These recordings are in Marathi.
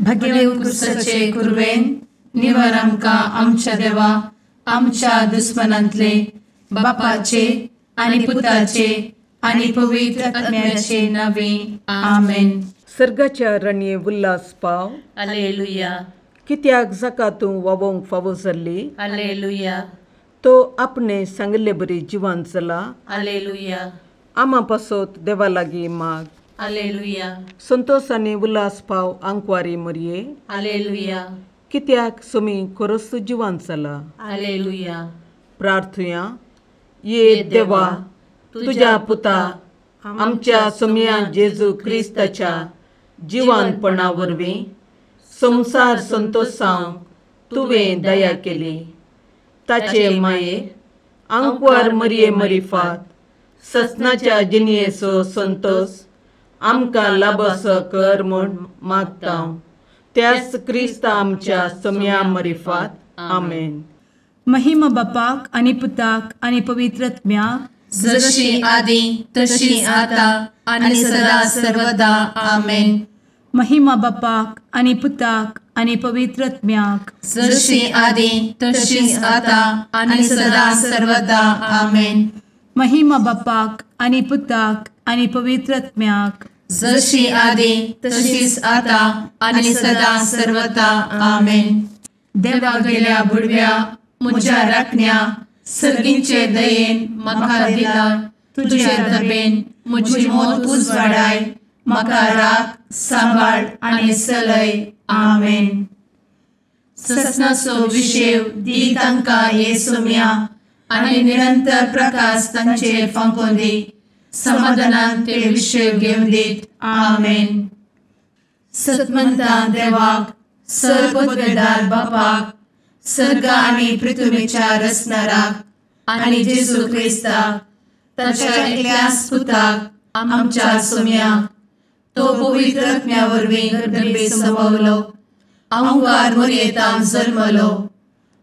भगे उत्कृष्टाचे कुर्वेन निवार आमकां आमच्या देवा आमच्या दुस्मनांतले बापाचे आनी पुताचे आनी पवित्र आत्म्याचे नावे आमेन. सर्गाच्या राणये उल्हास पाव. हालेलुया कित्याक जाका तूं वोवंक फावो जाल्ली. हालेलुया तो आपणे सांगले बरी जिवान चला. हालेलुया आमा पासोत देवा लागीं माग. हालेलुया संतोष आनी उल्हास पाव आंकवारी मरये. हालेलुया कित्याक सोमी खरोच जिवान चला. हालेलुया. प्रार्थुया. ये देवा तुझ्या पुता आमच्या सोम्या जेजू क्रिस्ताच्या जिवानपणा वरवीं संसार संतोषांक तुवें दया केली. ताचे माये आंकवार मरये मरिफात ससनाच्या जिनयेचो संतोष आमकां लाबसो कर म्हूण मागता. त्याच क्रिस्ता आमच्या सोम्या मरिफात. आमेन. महिमा बापाक आनी पुताक आनी पवित्र आत्म्याक जशी आदी तशी आता आणि सदा सर्वदा आमेन. महिमा बापाक आनी पुताक आनी पवित्र आत्म्याक जशी आदी तशीच आता आणि सदा सर्वदा आमेन. महिमा बापाक आनी पुताक आनी पवित्र आत्म्याक जशी आदी तशीच आता आणि सदा सर्वदा आमेन. देवा गेल्या बुडव्या म्हज्या राखण्या सर्गींचे दयेन म्हाका दिला. तुजे दबेन म्हजी मोत उजवाडाय. म्हाका राख सांबाळ आनी चलय. आमेन. ससनाचो विशेव दी तांकां ये सोम्या आनी निरंतर प्रकाश तांचेर फांकून दी. समाधानान ते विशेव घेवन दीत. आमेन. सतमंता देवाक सर्वपदवेदार बापाक सर्ग आनी पृथ्वीच्या रचणाराक आनी जेजू क्रिस्ताक ताच्या एकल्याच पुताक आमच्या सोम्याक तो पवित्र आत्म्या वरवीं गर्भे संभवलो. आंकवार मरयेंत जल्मलो.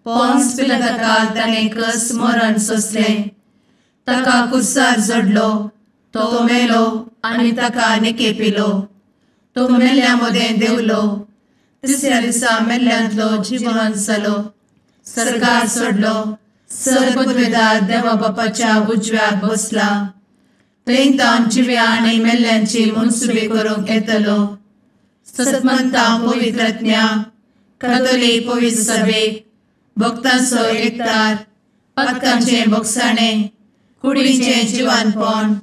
पोंस पिलाताकाल ताणें कस मरण सोंसलें. ताका कुर्सार जडलो. तो मेलो आनी ताका निकेपिलो. तो मेल्ल्या मदें देंवलो. तिसऱ्या दिसा मेल्ल्यांतलो जिवंत जालो. सर्गार चडलो. सर्वपदवेदार देवा बापाच्या उजव्याक बसला. थंय जिव्या आनी मेल्ल्यांची मनसुबी करूंक येतलो. सतमंता पवित्र आत्म्या कातोलीक पवित्र सभेक भक्तांचो एकठार पातकांचे भोगसाणें कुडीचें जिवानपण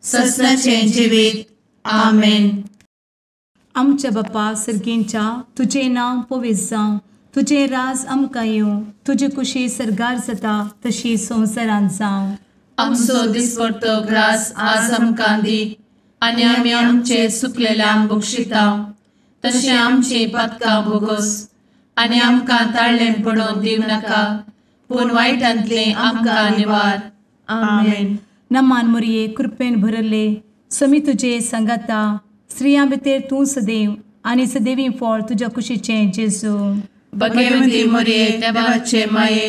ससनाचें जिवीत. आमेन. आमच्या बापा सर्गींच्या तुजें नांव पवित्र जावं. तुजें राज आमकां येवं. तुजी कुशी सर्गार जाता तशी संवसारांत जावं. आमचो दिसपडटो ग्रास आज आमकां दी आनी आमी आमचे चुकलेल्यांक बक्षिता. तशें आमची पातकां भोगोस आनी आमकां ताळ्ळें पडोवन दिवं नाका पूण वायटांतले आमकां निवार. आमेन. नमान मरये कृपेन भरले समी तुजे सांगाता. स्त्रियां भितर तूं सदैव आनी सदैवी फळ तुज्या कुशीचें जेजू. भगवंती मरये देवाचे माये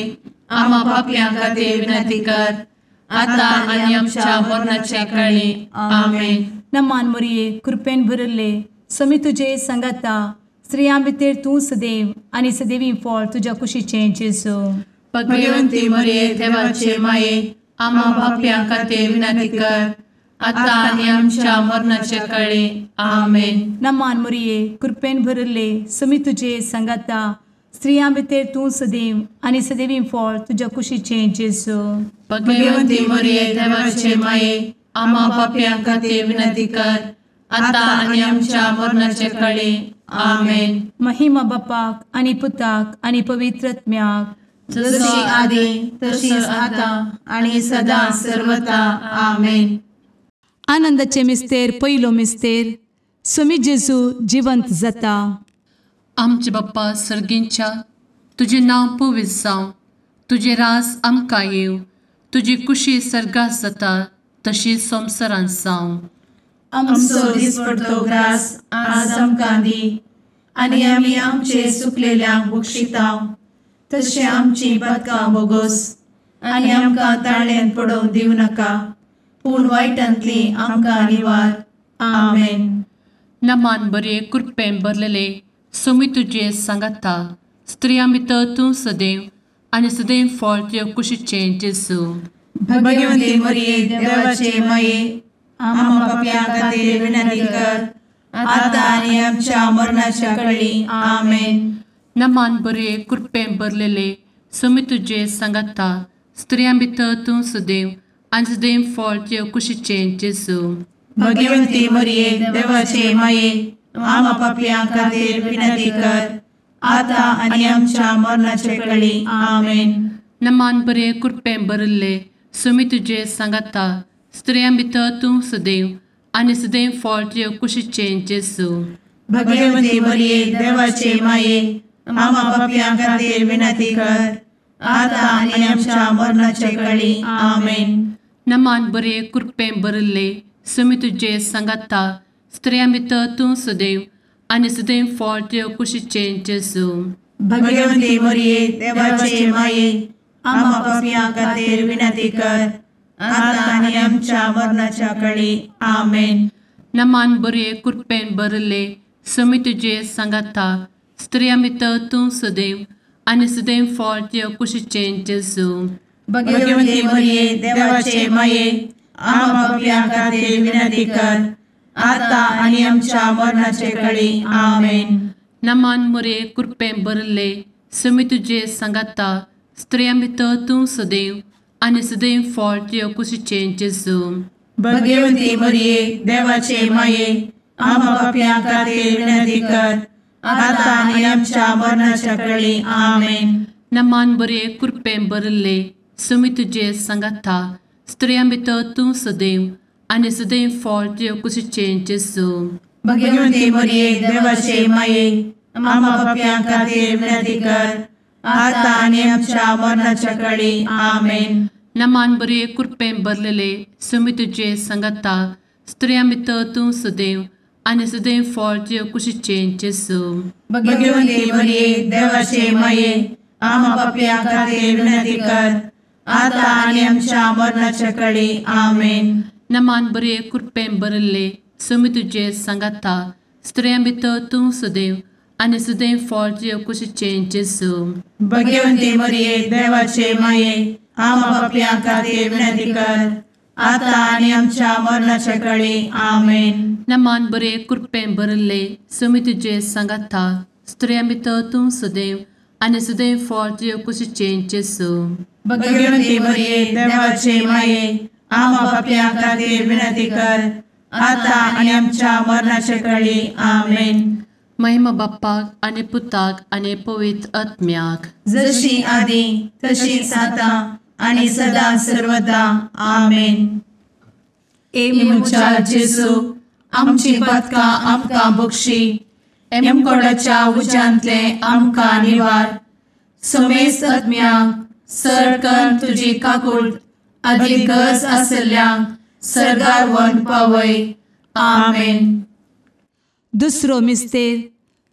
आमा पापयां खातीर विनंती कर आता आनी आमच्या मरणाच्या काळी. आमेन. नमान मरये कृपेन भरले समी तुजे सांगाता. स्त्रियां भितर तूं सदैव आनी सदैवी फळ तुज्या कुशीचें जेजू. भगवंती मरये देवाचे माये आमा पापयां खातीर विनंती कर आता आनी आमच्या मरणाच्या काळी. आमेन. नमान मरये कृपेन भरले समी तुजे सांगाता. स्त्रियां भितर तूं सदैव आनी सदैवी फळ तुज्या कुशीचें जेजू. भगवंती मरये देवाचे माये आमा पापयां खातीर विनंती कर आता आनी आमच्या मरणाच्या काळी. आमेन. महिमा बापाक आनी पुताक आनी पवित्र आत्म्याक जशी आदी तशीच आता आणि सदा सर्वदा. आमेन. आनंदाचे मिस्तेर पयलो मिस्तेर समी जेजू जिवंत जाता. आमचे बाप्पा सर्गींच्या तुजें नांव पवित्र जावं. तुजें राज आमकां येवं. तुजी कुशी सर्गात जाता तशी संवसारांत जावं. आमचो दिसपडटो ग्रास आज आमकां दी आनी आमी आमचे चुकलेल्यांक बक्षिता. तशें आमची पातकां भोगोस आनी आमकां ताळ्ळें पडोवन दिवं नाका पूण वायटांतली आमकां निवार. आमेन. नमान बरे कृपेन भरलेले सोमी तुझे सांगाता स्त्रियां भितर तूं सदैव आनी सदैव फळ तुझ्या कुशीचें जेजू. भगवंती मरिये देवाचे माये आम्हा पाप्यां खातीर विनंती कर आता आनी आमच्या मरणाच्या काळी आमेन. नमान बरे कृपेन भरलेले सोमी तुझे सांगाता स्त्रियां भितर तूं सदैव आनी सदैव फळ तुझ्या कुशीचें जेजू. भगवंती मरिये देवाचे माये आम्हा पाप्यां खातीर विनंती कर आता आनी आमच्या मरणाच्या काळी आमेन. नमान बरे कृपेन भरले सोमी तुझे सांगाता स्त्रियां भितर तूं सदैव आनी सदैव फळ तुझ्या कुशीचें जेजू. भगवंती मरिये देवाचे माये आम्हा पाप्यां खातीर विनंती कर आता आनी आमच्या मरणाच्या काळी आमेन. नमान बरे कृपेन भरले सोमी तुझे सांगाता स्त्रियां भितर तूं सदैव आनी सदैव फळ तुझ्या कुशीचें जेजू. भगवंती मरिये देवाचे माये आम्हा पाप्यां खातीर विनंती कर आता आनी आमच्या मरणाच्या काळी आमेन. नमान बरे कृपेन भरले सोमी तुझे सांगाता स्त्रियां भितर तूं सदैव आनी सदैव फळ तुझ्या कुशीचें जेजू. भगवंती मरिये देवाचे माये आम्हा पाप्यां खातीर विनंती कर आता आनी आमच्या मरणाच्या काळी आमेन. नमान बरे कृपेन भरले सोमी तुझे सांगाता स्त्रियां भितर तूं सदैव आनी सदैव फळ तुझ्या कुशीचें जेजू. भगवंती मरिये देवाचे माये आम्हा पाप्यां खातीर विनंती कर आता आनी आमच्या मरणाच्या काळी आमेन. नमान बरे कृपेन भरले सोमी तुझे सांगाता स्त्रियां भितर तूं सदैव आनी सदैव फळ तुझ्या कुशीचें जेजू. भगवंती मरिये देवाचे माये आम्हा पाप्यां खातीर विनंती कर आता आनी आमच्या मरणाच्या काळी आमेन. नमान बरे कृपेन भरलेले सोमी तुझे सांगाता स्त्रियां भितर तूं सदैव आनी सदैव फळ तुझ्या कुशीचें जेजू. भगवंती मरिये देवाचे माये आम्हा पाप्यां खातीर विनंती कर आता आनी आमच्या मरणाच्या काळी आमेन. नमान बरे कृपेन भरले सोमी तुझे सांगाता स्त्रियां भितर तूं सदैव आनी सदैव फळ तुझ्या कुशीचें जेजू. भगवंती मरिये देवाचे माये आम्हा पाप्यां खातीर विनंती कर आता आनी आमच्या मरणाच्या काळी आमेन. नमान बरे कृपेन भरले सोमी तुझे सांगाता स्त्रियां भितर तूं सदैव आनी सदैव फळ तुझ्या कुशीचें जेजू. भगवंती मरिये देवाचे माये आम्हा पाप्यां खातीर विनंती कर आता आनी आमच्या मरणाच्या काळी आमेन. महिमा बाप्पाक आनी पुताक आनी पवित्र आत्म्याक जशी आदी तशीच आता आनी सदा सर्वदा आमेन. मुचा जेजू आमची पदकां आमकां बक्षी एमकोडाच्या उज्यांतले आमकां निवार. समेस्त आत्म्यांक सरकन तुजी काकूट आदी गरज आसल्यांक सरगार व्हरून पावय. आमेन. दुसरो मिस्तेर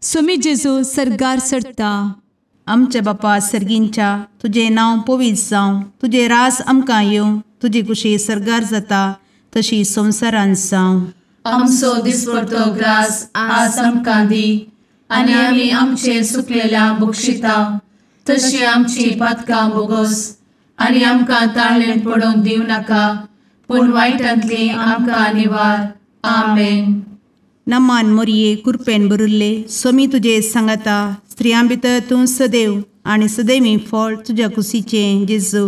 सोमी जेजू सरगार सरता. आमचे बापा सर्गींच्या तुझे नांव पवित्र जावं, तुझे रास आमकां येवं, तुजी कुशी सरगार जाता तशी संवसारांत जावं. आमचो दिसपडटो ग्रास आज आमकां दी आनी आमी आमचे सुकलेल्यांक बक्षिता तशी आमची पातकां बोगोस आनी आमकां ताळ्ळेन पडोवंक दिवं नाका पूण वायटांतली आमकां निवार. आमेन. नमान मोरये कृपेन भरिल्ले सोमी तुजे सांगाता स्त्रियां भितर तूं सदैव आनी सदैवी फळ तुज्या कुशीचें जेजू.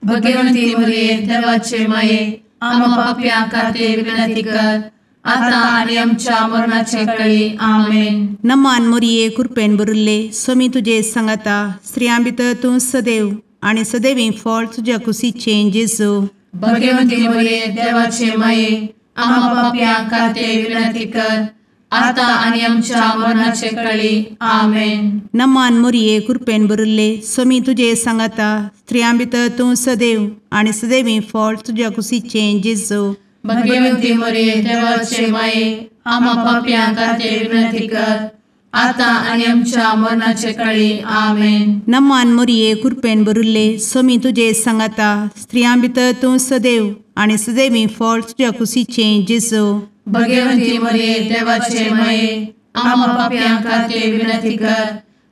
भगवंती मरिये देवाचे माये आम्हा पाप्यां खातीर विनंती कर आता आनी आमच्या मरणाचे काळी. आमेन. नमान मोरये कृपेन भरिल्ले सोमी तुजे सांगाता स्त्रियां भितर तूं सदैव आनी सदैवी फळ तुज्या कुशीचें जेजू. भगवंती मरिये देवाचे माये आम्हा पाप्यां खातीर विनंती कर आता आनी आमच्या मरणाचे काळी. आमेन. नमान मोरये कृपेन भरिल्ले सोमी तुजे सांगाता स्त्रियां भितर तूं सदैव आनी सदैवी फळ तुज्या कुशीचें जेजू. भगवंती मरिये देवाचे माये आम्हा पाप्यां खातीर विनंती कर आता आनी आमच्या मरणाचे काळी. आमेन. नमान मोरये कृपेन भरिल्ले सोमी तुजे सांगाता स्त्रियां भितर तूं सदैव आनी सदैवी फळ तुज्या कुशीचें जेजू. भगवंती मरिये देवाचे माये आम्हा पाप्यां खातीर विनंती कर,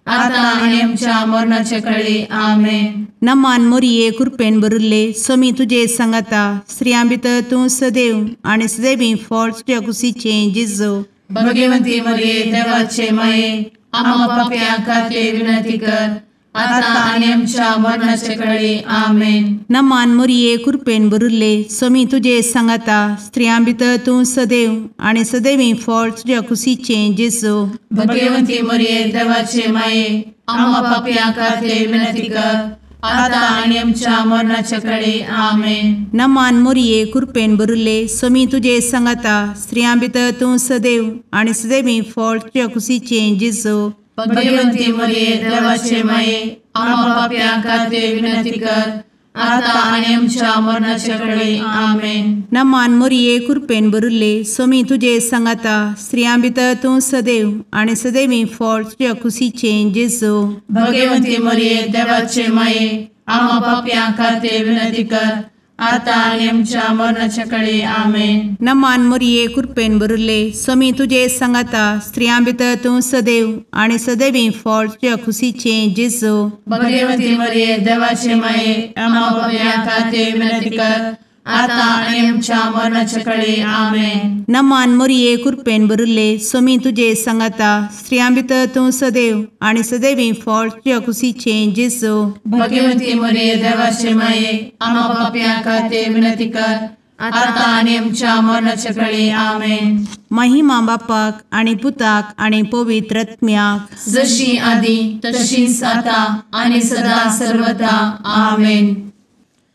आता आनी आमच्या मरणाचे काळी. आमेन. नमान मोरये कृपेन भरिल्ले समी तुजे सांगाता स्त्रियां भितर तूं सदैव आनी सदैवी फळ तुज्या कुशीचे जेजू. भगवंती मरिये देवाचे माये, आम्हा पाप्यां खातीर विनंती कर, आता आनी आमच्या मरणाचे काळी. आमेन. नमान मोरये कृपेन भरिल्ले समी तुजे सांगाता स्त्रियां भितर तूं सदैव आनी सदैवी फळ तुज्या कुशीचे जेजू. भगवंती मरिये देवाचे माये, आम्हा पाप्यां खातीर विनंती कर, आता आनी आमच्या मरणाचे काळी. आमेन. नमान मोरये कृपेन भरिल्ले समी तुजे सांगाता स्त्रियां भितर तूं सदैव आनी सदैवी फळ तुज्या कुशीचे जेजू. भगवंती मरिये देवाचे माये, आम्हा पाप्यां खातीर विनंती कर, आता आनी आमच्या मरणाचे काळी. आमेन. नमान मोरये कृपेन भरिल्ले समी तुजे सांगाता स्त्रियां भितर तूं सदैव आनी सदैवी फळ तुज्या कुशीचे जेजू. भगवंती मरिये देवाचे माये, आम्हा पाप्यां खातीर विनंती कर, आता आनी आमच्या मरणाचे काळी. आमेन. नमान मोरये कृपेन भरिल्ले समी तुजे सांगाता स्त्रियां भितर तूं सदैव आनी सदैवी फळ तुज्या कुशीचे जेजू. भगवंती मरिये देवाचे माये, आम्हा पाप्यां खातीर विनंती कर, आता आनी आमच्या मरणाचे काळी. आमेन. नमान मोरये कृपेन भरिल्ले समी तुजे सांगाता स्त्रियां भितर तूं सदैव आनी सदैवी फळ तुज्या कुशीचे जेजू. भगवंती मरिये देवाचे माये, आम्हा पाप्यां खातीर विनंती कर, आता आनी आमच्या मरणाचे काळी. आमेन. महिमा बापाक आनी पुताक आनी पवित्र आत्म्याक, जशी आदी तशीच आता आनी सदा सर्वदा. आमेन.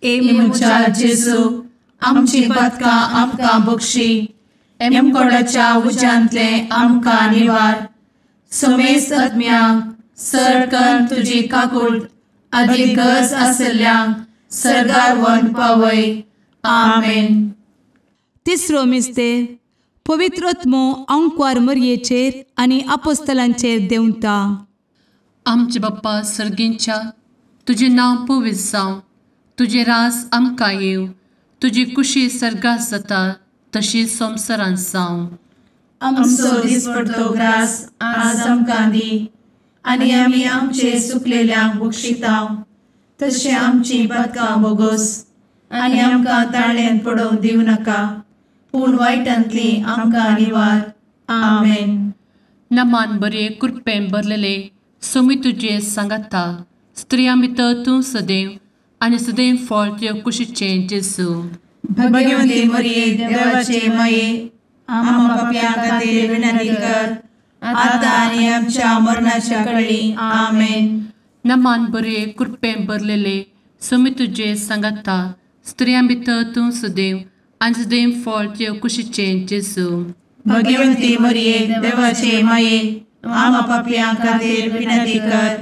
ए मुचा जेजू, आमची पदकां आमकां बक्षी, एमकोडाच्या उज्यांतले आमकां निवार. समेस्त आत्म्यांक सडकन तुजी काकूट अदीक गरज आसल्ल्यांक सर्गार व्हरून पावय. आमेन. तिसरो मिस्तेर पवित्र आत्मो अंकवार मरयेचेर आनी आपोस्तलांचेर देंवता. आमचे बाप्पा सर्गींच्या, तुजें नांव पवित्र जावं, तुजें रास आमकां येव, तुजी कुशी सर्गास जाता तशीच संवसारांत जावं. आमचो दिसपडटो ग्रास आज आमकां दी, आनी आमी आमचे चुकलेल्यांक बक्षितांव, तशें आमची पदकां बोगोस आनी आमकां ताळ्यान पडोवंक दिवं नाका, पूण वायटांतली आमकां निवार. आमेन. नमान बरे कृपेन भरलेले समी तुजे सांगाता स्त्रियां भितर तूं सदैव आनी सदैव फळ तुज्या कुशीचे जेजू. भगवंती मरिये देवाचे माये, आम्हा पाप्यां खातीर विनंती कर, आता आनी आमच्या मरणाच्या काळी. आमेन. नमान बरे कृपेन भरलेले समी तुजे सांगाता स्त्रियां भितर तूं सदैव आनी सदैव फळ तुज्या कुशीचे जेजू. भगवंती मरिये देवाचे माये, आम्हा पाप्यां खातीर विनंती कर,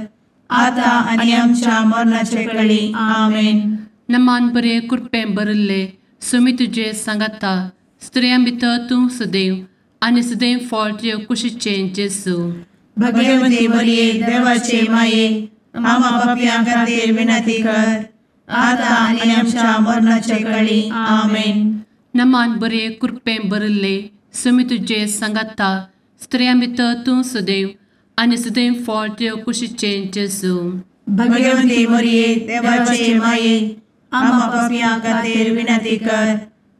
आता आनी आमच्या मरणाचे काळी. आमेन. नमान बरे कृपेन भरले समी तुजे सांगाता स्त्रियां भितर तूं सदैव आनी सदैव फळ तुज्या कुशीचे जेजू. भगवंती मरिये देवाचे माये, आम्हा पाप्यां खातीर विनंती कर, आता आनी आमच्या मरणाचे काळी. आमेन. नमान बरे कृपेन भरले समी तुजे सांगाता स्त्रियां भितर तूं सदैव आनी सदैव फळ तुज्या कुशीचे जेजू. भगवंती मरिये देवाचे माये, आम्हा पाप्यां खातीर विनंती कर,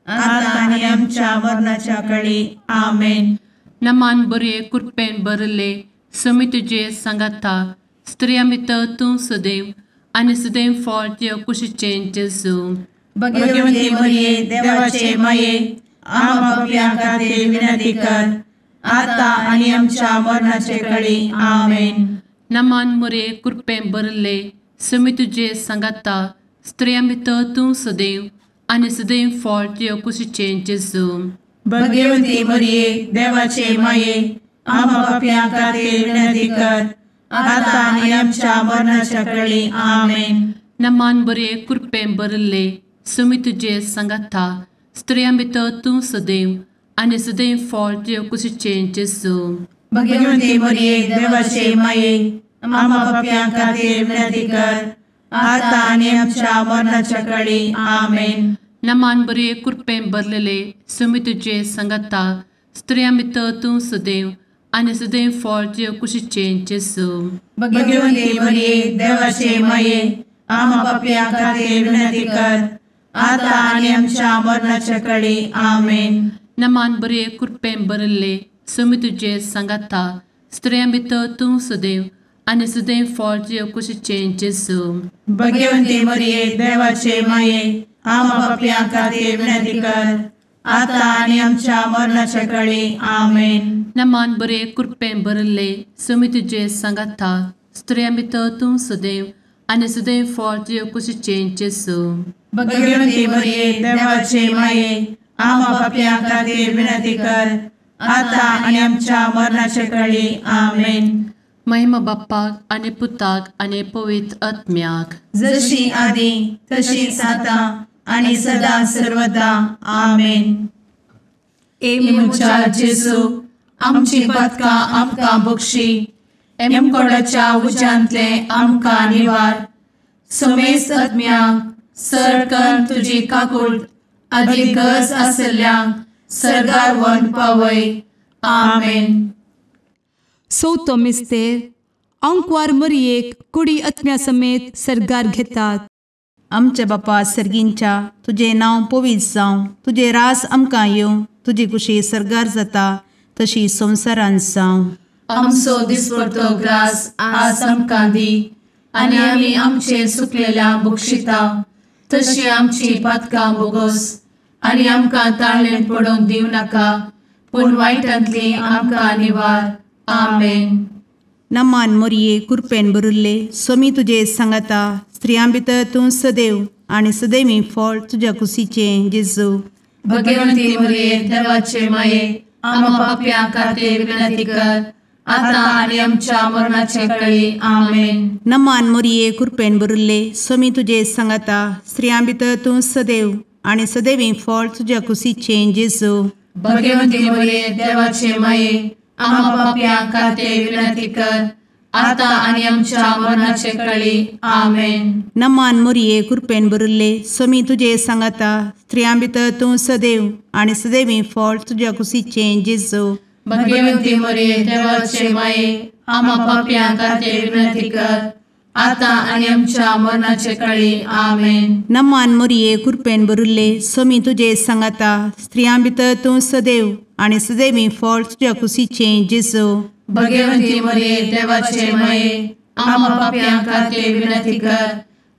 आता आनी आमच्या मरणाच्या काळी. आमेन. नमान बरे कृपेन भरले समी तुजे सांगाता स्त्रियां भितर तूं सदैव आनी सदैव फळ तुज्या कुशीचे जेजू. भगवंती मरिये देवाचे माये, आम्हा पाप्यां खातीर विनंती कर, आता आनी आमच्या मरणाचे काळी. आमेन. नमान बरे कृपेन भरले समी तुजे सांगाता स्त्रियां भितर तूं सदैव आनी सदैव फळ तुज्या कुशीचे जेजू. भगवंती मरिये देवाचे माये, आम्हा पाप्यां खातीर विनंती कर, आता आनी आमच्या मरणाच्या काळी. आमेन. नमान बरे कृपेन भरले समी तुजे सांगाता स्त्रियां भितर तूं सदैव आनी सदैव फळ तुज्या कुशीचे जेजू. भगवंती मरिये देवाचे माये, आम्हा पाप्यां खातीर विनंती कर, आता आनी आमच्या मरणाच्या काळी. आमेन. नमान बरे कृपेन भरलेले समी तुजे सांगाता स्त्रियां भितर तूं सदैव आनी सदैव फळ तुजे कुशीचें जेजू. भगवंते मरिये देवाचे माये आम्हा पापयां खातीर विनंती कर आता आनी आमच्या मरणाच्या काळी आमेन. नमान बरे कृपेन भरिल्ले समी तुजे सांगाता स्त्रियां भितर तूं सदैव आनी सदैव फळ तुजे कुशीचें जेजू. भगवंते मरिये देवाचे माये आम्हा पापयां खातीर विनंती कर आता आनी आमच्या मरणाच्या काळी आमेन. नमान बरे कृपेन भरिल्ले समी तुजे सांगाता स्त्रियां भितर तूं सदैव आनी सदैव फळ तुजे कुशीचें जेजू. भगवंते मरिये देवाचे माये आम्हा पापयां खातीर विनंती कर आता आनी आमच्या मरणाच्या काळी आमेन. महिमा बाप्पाक आनी पुताक आनी पवित्र आत्म्याक जशी आदी तशीच आता आनी सदा सर्वदा आमेन. मुचा जेजू आमची पदकां आमकां बक्षी एमकोडाच्या उज्यांतले आमकां निवार. समेस्त आत्म्यांक सरकन तुजी काकूट अधिक गरज आसल्यांक सरगार व्हरून पावय. आमेन. चवथो मिस्तेर अंकवार मरियेक कुडी आत्म्या समेत सरगार घेतात. आमचे बापा सर्गींच्या तुझे नांव पवित्र जावं, तुझे रास आमकां येवं, तुजी कुशी सरगार जाता तशी संवसारांत जावं. आमचो दिसपडटो ग्रास आज आमकां दी आनी आमी आमचे सुकलेल्यांक बक्षिता तशी आमची पातकां बोगोस आनी आमकां ताळ्ळेन पडोवन दिवं नाका पूण वायटांतली आमकां निवार. आमेन. नमान मरिये कृपेन भरिल्ले समी तुजे सांगाता स्त्रियां भितर तूं सदैव आनी सदैवी फळ तुज्या कुशीचें जेजू. भगवंती मरिये देवाचे माये आम्हा पापयां खातीर विनंती कर आता आनी आमच्या मरणाचे काळी आमेन. नमान मरिये कृपेन भरिल्ले समी तुजे सांगाता स्त्रियां भितर तूं सदैव आनी सदैवी फळ तुज्या कुशीचें जेजू. भगवंती मरिये देवाचे माये आम्हा पापयां खातीर विनंती कर आता आनी आमच्या मरणाचे काळी आमेन. नमान मरिये कृपेन भरिल्ले समी तुजे सांगाता स्त्रियां भितर तूं सदैव आनी सदैवी फळ तुज्या कुशीचें जेजू. भगवंती मरिये देवाचे माये आम्हा पापयां खातीर विनंती कर आता आनी आमच्या मरणाचे काळी आमेन. नमान मरिये कृपेन भरिल्ले समी तुजे सांगाता स्त्रियां भितर तूं सदैव आनी सदैवी फळ तुज्या कुशीचें जेजू. भगवंती मरिये देवाचे माये आम्हा पापयां खातीर विनंती कर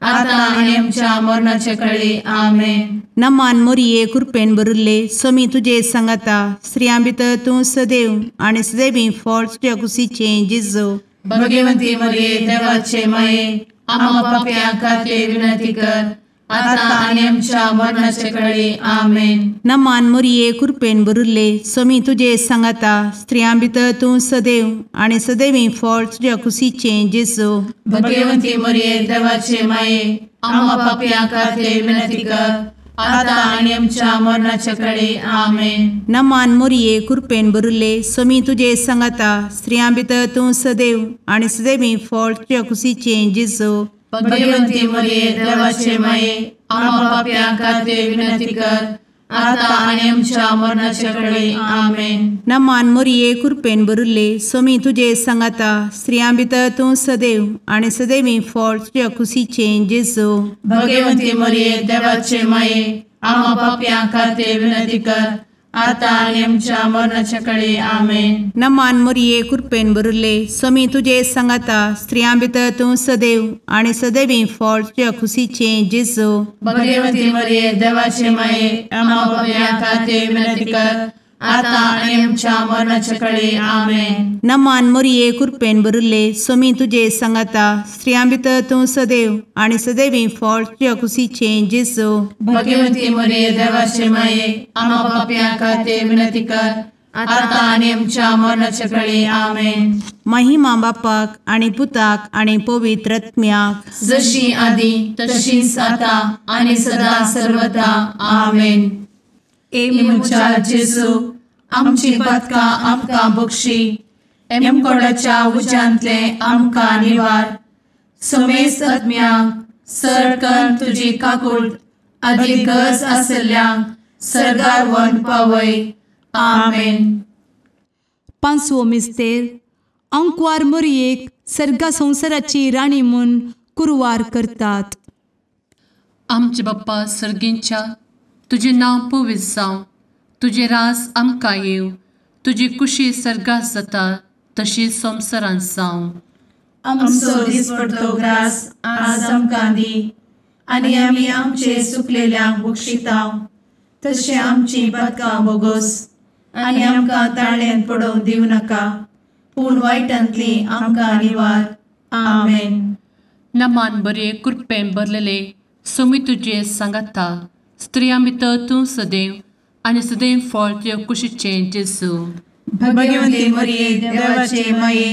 आता आनी आमच्या मरणाचे काळी आमेन. नमान मरिये कृपेन भरिल्ले समी तुजे सांगाता स्त्रियां भितर तूं सदैव आनी सदैवी फळ तुज्या कुशीचें जेजू. भगवंती मरिये देवाचे माये आम्हा पापयां खातीर विनंती कर आता आनी आमच्या मरणाचे काळी आमेन. नमान मरिये कृपेन भरिल्ले समी तुजे सांगाता स्त्रियां भितर तूं सदैव आनी सदैवी फळ तुज्या कुशीचें जेजू. भगवंती मरिये देवाचे माये आम्हा पापयां खातीर विनंती कर आता आनी आमच्या मरणाचे काळी आमेन. नमान मरिये कृपेन भरिल्ले समी तुजे सांगाता स्त्रियां भितर तूं सदैव आनी सदैवी फळ तुज्या कुशीचें जेजू. भगवंती मरिये देवाचे माये आम्हा पापयां खातीर विनंती कर आता आनी आमच्या मरणाचे काळी आमेन. नमान मरिये कृपेन भरिल्ले समी तुजे सांगाता स्त्रियां भितर तूं सदैव आनी सदैवी फळ तुज्या कुशीचें जेजू. भगवंती मरिये देवाचे माये आम्हा पापयां खातीर विनंती कर आता आनी आमच्या मरणाचे काळी आमेन. नमान मरिये कृपेन भरिल्ले समी तुजे सांगाता स्त्रियां भितर तूं सदैव आनी सदैवी फळ तुज्या कुशीचें जेजू. भगवंती मरिये देवाचे माये आम्हा पापयां खातीर विनंती कर आता आनी आमच्या मरणाचे काळी आमेन. नमान मरिये कृपेन भरिल्ले समी तुजे सांगाता स्त्रियां भितर तूं सदैव आनी सदैवी फळ तुज्या कुशीचें जेजू. भगवंती मरिये देवाचे माये आम्हा पापयां खातीर विनंती कर आता आनी आमच्या मरणाचे काळी आमेन. महिमा बापाक आनी पुताक आनी पवित्र आत्म्याक जशी आदी तशीच आता आनी सदा सर्वदा आमेन. मुचा जेजू आमची पदकां आमकां बक्षी एमकोडाच्या उज्यांतले आमकां निवार. समेस्त आत्म्यांक सरकन तुजी काकूट अधिक गरज आसल्यांक सरगार व्हरून पावय. आमेन. 5वो मिस्तेर अंकवार मरयेक सर्गा संवसाराची राणी म्हूण कुरवार करतात. आमचे बाप्पा सर्गींच्या, तुझे नांव पवित्र जावं, तुझे रास आमकां येव, तुजी कुशी सर्गात जाता तशी संवसारांत जावं. आमचो दिसपडटो ग्रास आज आमकां दी, आनी आमी आमचे सुकलेल्यांक बक्षिताव. तशें आमची पदकां बोगोस आनी आमकां ताळ्यान पडोवंक दिवं नाका, पूण वायटांतली आमकां निवार. आमेन. नमान बरे कृपेन भरलेले सोमी तुजे सांगाता, स्त्रियां भितर तूं सदैव आनी सदैव फळ तुज्या कुशीचें जेजू. भगवंती मरिये देवाचे माये,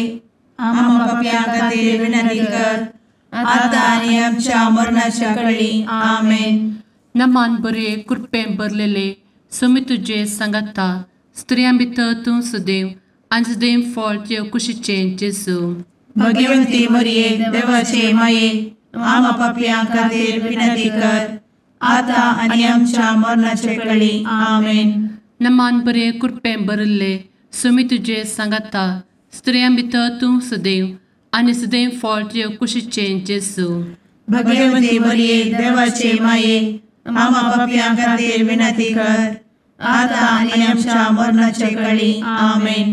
आमकां पाप्यां खातीर विनंती कर, आतां आनी आमच्या मरणाच्या काळी. आमेन. नमान बरे कृपेन भरलेले सोमी तुजे सांगाता, स्त्रियां भितर तूं सदैव आनी सदैव फळ तुज्या कुशीचें जेजू. भगवंती मरिये देवाचे माये, आमकां पाप्यां खातीर विनंती कर, आतां आनी आमच्या मरणाचे काळी. आमेन. नमान बरे कृपेन भरले सोमी तुजे सांगाता, स्त्रियां भितर तूं सदैव आनी सदैव फळ तुज्या कुशीचें जेजू. भगवंती मरिये देवाचे माये, आमकां पाप्यां खातीर विनंती कर, आतां आनी आमच्या मरणाचे काळी. आमेन.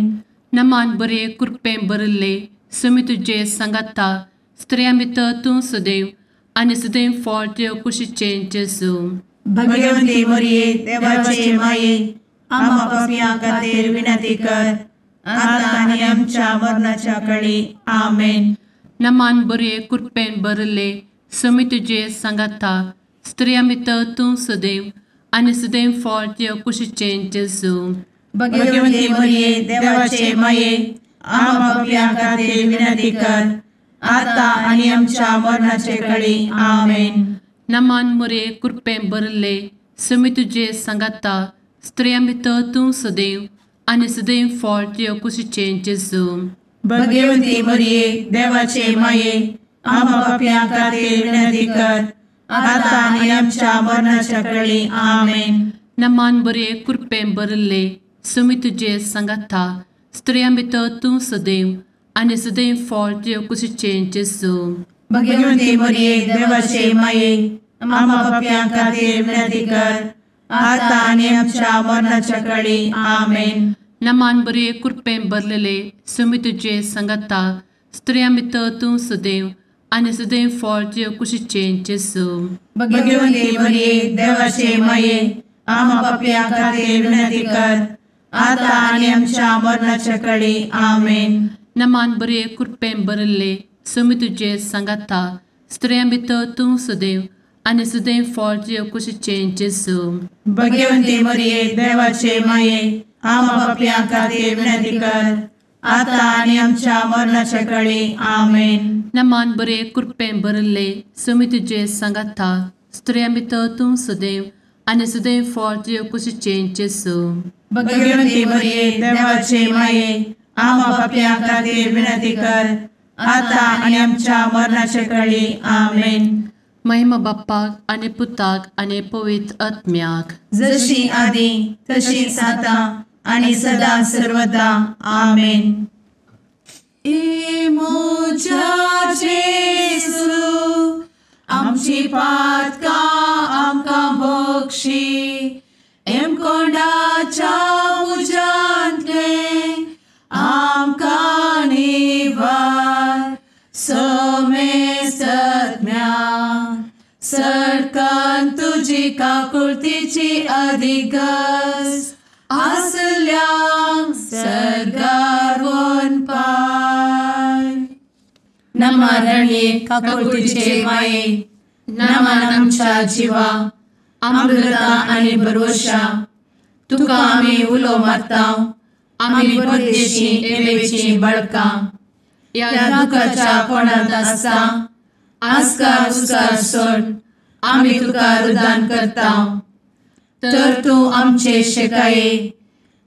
नमान बरे कृपेन भरले सोमी तुजे सांगाता, स्त्रियां भितर तूं सदैव आनी सदैव फळ तुज्या कुशीचें जेजू. भगवंती मरिये देवाचे माये, आमकां पाप्यां खातीर विनंती कर, आतां आनी आमच्या मरणाच्या काळी. आमेन. नमान बरे कृपेन भरले सोमी तुजे सांगाता, स्त्रियां भितर तूं सदैव आनी सदैव फळ तुज्या कुशीचें जेजू. भगवंती मरिये देवाचे माये, आमकां पाप्यां खातीर विनंती कर, आतां आनी आमच्या मरणाचे काळी. आमेन. नमान बरे कृपेन भरले सोमी तुजे सांगाता, स्त्रियां भितर तूं सदैव आनी सदैव फळ तुज्या कुशीचें जेजू. भगवंती मरिये देवाचे माये, आमकां पाप्यां खातीर विनंती कर, आतां आनी आमच्या मरणाच्या काळी. आमेन. नमान बरे कृपेन भरले सोमी तुजे सांगाता, स्त्रियां भितर तूं सदैव आनी सदैव फळ तुज्या कुशीचें जेजू. भगवंती मरिये देवाचे माये, आमकां पाप्यां खातीर विनंती कर, आतां आनी आमच्या मरणाच्या काळी. आमेन. नमान बरे कृपेन भरलेले सोमी तुजे सांगाता, स्त्रियां भितर तूं सदैव आनी सदैव फळ तुज्या कुशीचें जेजू. भगवंती मरिये देवाचे माये, आमकां पाप्यां खातीर विनंती कर, आतां आनी आमच्या मरणाच्या काळी. आमेन. नमान बरे कृपेन भरले सोमी तुजे सांगाता, स्त्रियां भितर तूं सदैव आनी सदैव फळ तुज्या कुशीचें जेजू. भगवंती मरिये देवाचे माये, आमकां पाप्यां खातीर विनंती कर, आतां आनी आमच्या मरणाच्या काळी. आमेन. नमान बरे कृपेन भरले सोमी तुजे सांगाता, स्त्रियां भितर तूं सदैव आनी सदैव फळ तुज्या कुशीचें जेजू. भगवंती मरिये देवाचे माये, आमकां पाप्यां खातीर विनंती कर, आतां आनी आमच्या मरणाच्या काळी. आमेन. महिमा बाप्पाक आनी पुताक आनी पवित्र आत्म्याक, जशी आदी तशीच आतां आनी सदां सर्वदा. आमेन. मोच्या जेजू, आमची पातकां आमकां बक्षी, कोंडाच्या उजांतले आमकां निवार. सोमे सत्म्या सडकन तुजी काकुळतीची अधिगस, आसल्यांक सर्गार वन पाय. नमारणे काकुळतीचे माये, नमान आमच्या जिवा, अमृता आनी भरवशा, तुका आमी उलो मारताव. आमी परदेशी येवेची बळकां, या दुखाच्या कोणांत आसता, आस्कार उस्कार सोड, आमी तुका रुदान करताव. तर तूं आमचे शेकाये,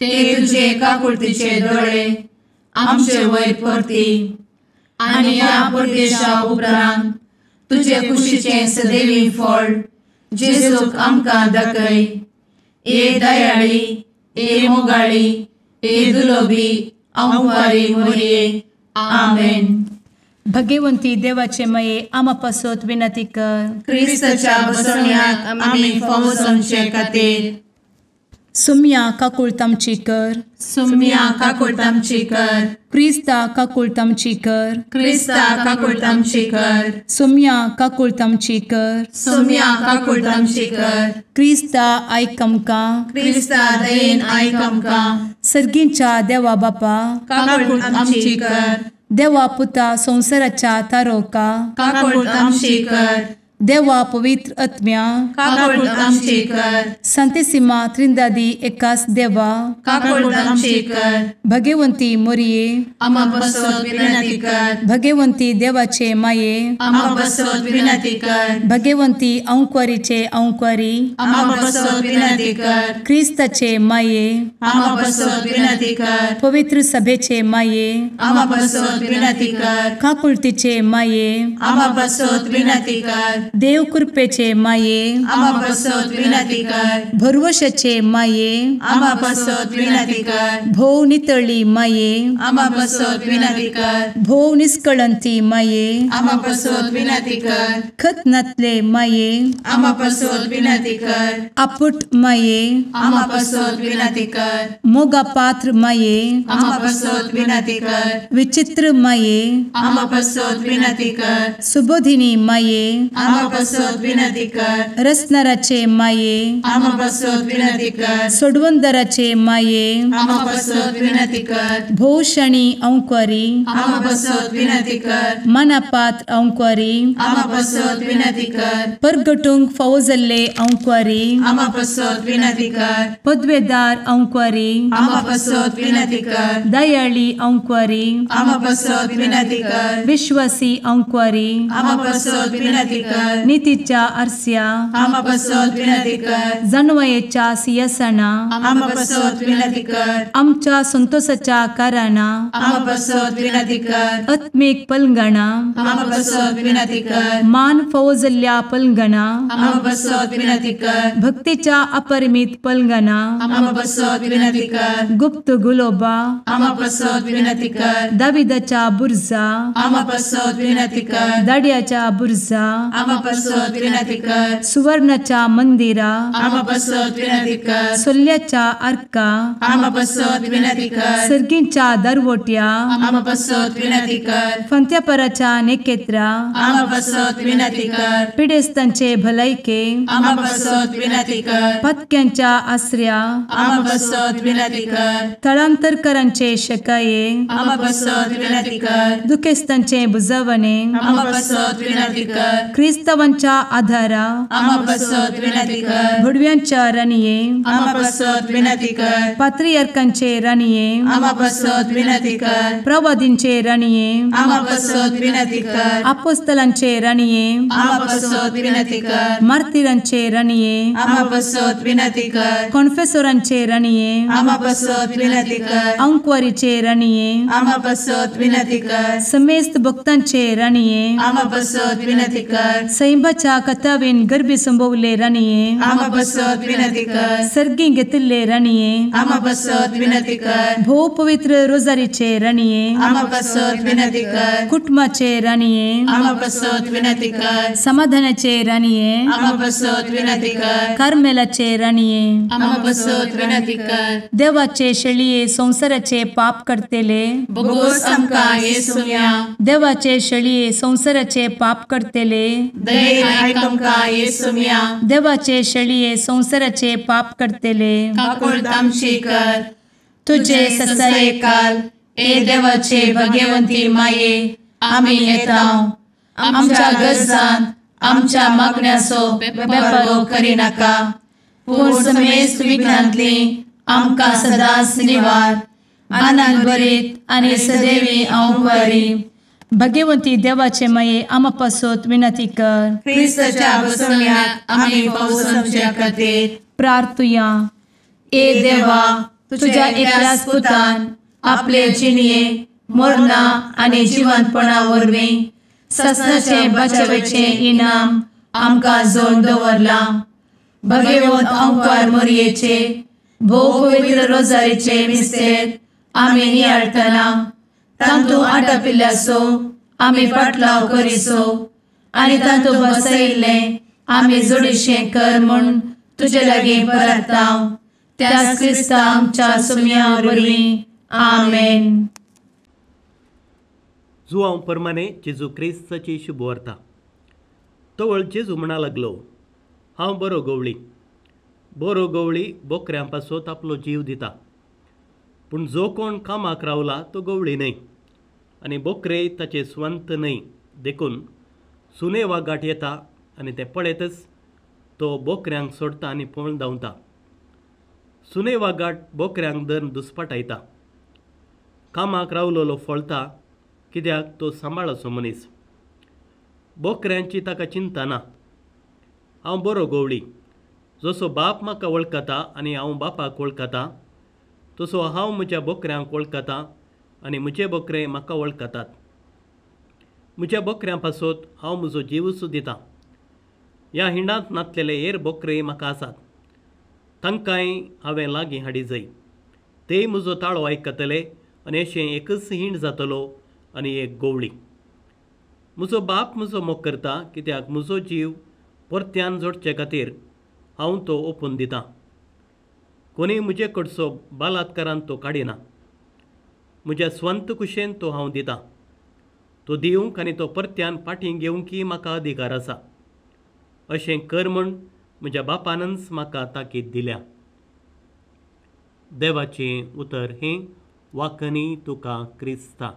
ते तुजे काकुळतीचे दोळे आमचे वयर परती. आनी या परदेशा उपरांत तुजे कुशीचें सदैवी फळ जेजूक आमकां दाखय. ए दयाळी, ए मोगाळी, ए दुलोबी अंवारी मोरये आमेन. भगवंती देवाचे माये आमा पासत विनंती कर. क्रिस्ताच्या बसवण्याक आमी फावो समचे खातीर सुम्या काकूळ तामची कर. सुम्या काकूळ तामची कर. क्रिस्ता काकूळ तामची कर. क्रिस्ता काकूळ तामची कर. सुम्या काकूळ तामची कर. सुम्या काकूळ तामची कर. क्रिस्ता आयक आमकां. क्रिस्ता दयेन आयक आमकां. सर्गींच्या देवा बापा काकूळ तामची कर. देवा पुता संसाराच्या तारोका काकूळ तामची कर. देवा पवित्र आत्म्या काकूळ तामची कर. सांतेसिमा त्रिंदादी एकाच देवा काकूळ तामची कर. भगवंती मोरये आमा बसवत विनंती कर. भगवंती देवाचे माये आमा बसवत विनंती कर. भगवंती अंकुरीचे अंकुरी आमा बसवत विनंती कर. ख्रिस्ताचे माये आमा बसवत विनंती कर. पवित्र सभेचे माये आमा बसवत विनंती कर. काकुळतीचे माये आमा बसवत विनंती कर. देव कृपेचे माये आमा बसवत विनंती कर. भरवशाचे माये आमा बसवत विनंती कर. भोव नितळी माये आमा बसवत विनंती कर. भोव निष्कळंती माये आमा बसवत विनंती कर. खतनातले माये आमा बसवत विनंती कर. आपुट माये आमा बसवत विनंती कर. मोगा पात्र माये आमा बसवत विनंती कर. विचित्र माये आमा बसवत विनंती कर. सुबोधिनी माये आमा बसवत विनंती कर. रसनाराचे माये आमा बसवत विनंती कर. सोडवंदराचे माये आमा बसवत विनंती कर. भोषणी अंकुरी आमा बसवत विनंती कर. मनापात्र अंकुरी आमा बसवत विनंती कर. परगटूंक फौजल्ले अंकुरी आमा बसवत विनंती कर. पदवेदार अंकुरी आमा बसवत विनंती कर. दयाळी अंकुरी आमा बसवत विनंती कर. विश्वासी अंकुरी आमा बसवत विनंती कर. नीतीच्या आरस्या आमा बसवत विनंती कर. जणवयेच्या सिंहासना आमा बसवत विनंती कर. आमच्या संतोषाच्या कारणा आमा बसवत विनंती कर. आत्मिक पलंगणा आमा बसवत विनंती कर. मान फौजल्ल्या पलंगणा आमा बसवत विनंती कर. भक्तीच्या अपरिमित पलंगणा आमा बसवत विनंती कर. गुप्त गुलोबा आमा बसवत विनंती कर. दाविदाच्या बुर्जा आमा बसवत विनंती कर. दाड्याच्या बुर्जा आमा बसवत विनंती कर. सुवर्णाच्या मंदिरा आमा बसवत विनंती कर. सोल्याच्या अर्का आमा बसवत विनंती कर. सर्गींच्या दरवोट्या आमा बसवत विनंती कर. फंत्यापराच्या नेकेत्रा आमा बसवत विनंती कर. पिडेस्तांचे भलायके आमा बसवत विनंती कर. पथक्यांच्या आश्रया आमा बसवत विनंती कर. स्थळांतरकरांचे शकाये आमा बसवत विनंती कर. दुखेस्तांचे बुजावणे आमा बसवत विनंती कर. ख्रिस्तवांच्या आधारा आमा बसवत विनंती कर. भडव्यांच्या राणीये आमा बसवत विनंती कर. पात्रियार्कांचे राणीये आमा बसवत विनंती कर. प्रवादींचे राणीये आमा बसवत विनंती कर. अपोस्तलांचे राणीये आमा बसवत विनंती कर. मार्तिरांचे राणीये आमा बसवत विनंती कर. कॉन्फेसोरांचे राणीये आमा बसवत विनंती कर. अंकुरीचे राणीये आमा बसवत विनंती कर. समेस्त भक्तांचे राणीये आमा बसवत विनंती कर. सैंबाच्या कथावेन गर्भी संभवले राणीये आमा बसवत विनंती कर. सर्गी घेतले राणीये आमा बसवत विनंती कर. भो पवित्र रोजारीचे राणीये आमा बसवत विनंती कर. कुटुंबाचे राणीये आमा बसवत विनंती कर. समाधानाचे राणीये आमा बसवत विनंती कर. कार्मेलाचे राणीये आमा बसवत विनंती कर. देवाचे शेळिये संसाराचे पाप करतेले बघोस आमकां येसुया. देवाचे शेळिये संसाराचे पाप करतेले दयेन आयक आमकां येसुया. देवाचे शेळिये संसाराचे पाप करतेले काकूळ तामची कर. तुझे ससाये काल ए देवाचे भगवंती माये आमी येताव. आमच्या गरजांत आमच्या मागण्याचो बेपारो करी नाका. पूण समेस्त विघ्नांतली आमकां सदांच निवार. आनंद भरीत आनी सदैवी अंकुरी. भगवंती देवाचे माये आमा पासत विनंती कर. क्रिस्ताच्या बसवण्याक आमी फावो समच्या खातीर प्रार्थुया. ए देवा तुझ्या एकल्याच पुतान आपले जिणये मरणा आनी जिवंतपणा वरवीं ससनाचे बचावेचे इनाम आमकां जोड दवरला. भगवंत अंकार मोरयेचे भोव पवित्र रोजारीचे मिस्तेर आमी नियाळटना तांतू आटपिल्ल्यासो आमी पाटलाव करिसो आनी तांतू बसयिल्ले आमी जोडिशें कर म्हूण तुजे लागीं परतांव. त्याच क्रिस्ता आमच्या सुमया वरवीं. आमेन. जुवांव परमाने जेजू क्रिस्ताची शुभ वार्ता. तवळ जेजू म्हणा लागलो, हांव बरो गवळी बोकऱ्यां पासत आपलो जीव दिता. पूण जो कोण कामाक रावला तो गवळी न्हय आनी बोकरे ताचे स्वंत न्हय. देखून सुने वा गाठ येता आनी ते पळयतच तो बोकऱ्यांक सोडता आनी पळोवन धांवता. सुने वा गाठ बोकऱ्यांक धरून दुस्पाटायता. कामाक रावलोलो फळता, कित्याक तो सांबाळाचो मनीस. बोकऱ्यांची ताका चिंता ना. हांव बरो गवळी. जसो बाप म्हाका वळखता आनी हांव बापाक वळखता, तसो हांव म्हज्या बोकऱ्यांक वळखता आनी म्हजे बोकरे म्हाका वळखतात. म्हज्या बोकऱ्यां पासत हांव म्हजो जीवच दितां. ह्या हिंडांत नातलेले हेर बोकरे म्हाका आसात. तांकांय हांवें लागीं हाडी जाय. तेय म्हजो ताळो आयकतले आनी अशें एकच हिंड जातलो आनी एक गवळी. म्हजो बाप म्हजो मोग करता, कित्याक म्हजो जीव परत्यान जोडचे खातीर हांव तो ओपून दितां. कोणीय म्हजे कडचो बलात्कारान तो काडिना. म्हज्या स्वंत कुशेन तो हांव दितां. तो दिवंक आनी तो परत्यान फाटीं घेवंकय म्हाका अधिकार आसा. अशें कर म्हूण म्हज्या बापानच म्हाका ताकीद दिल्या. देवाचें उतर हें. वाकनी तुका क्रिस्ता.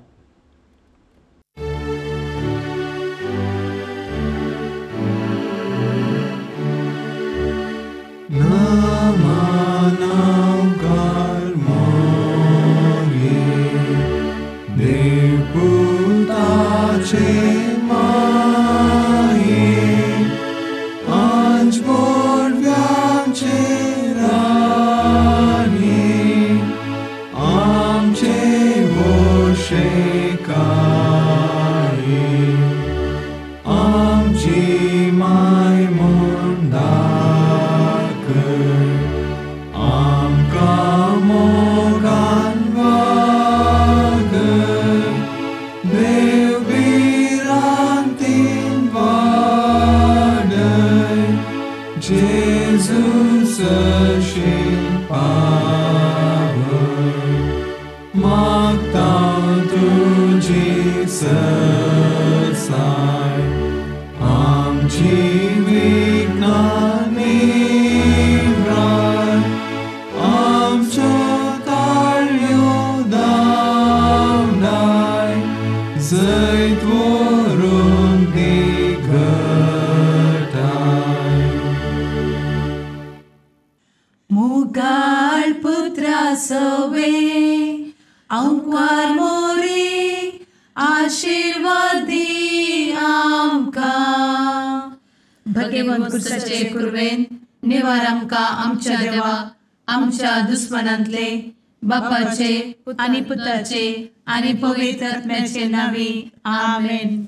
मुगाळ पुत्रा सवे अंकार मोरी आशीर्वाद दी आमकां. भगवंत कुर्साचे कुरवेन निवार आमकां आमच्या देवा, आमच्या दुस्मनांतले बापाचे आनी पुताचे आनी पवित्र आत्म्याचे नांवी. आमेन.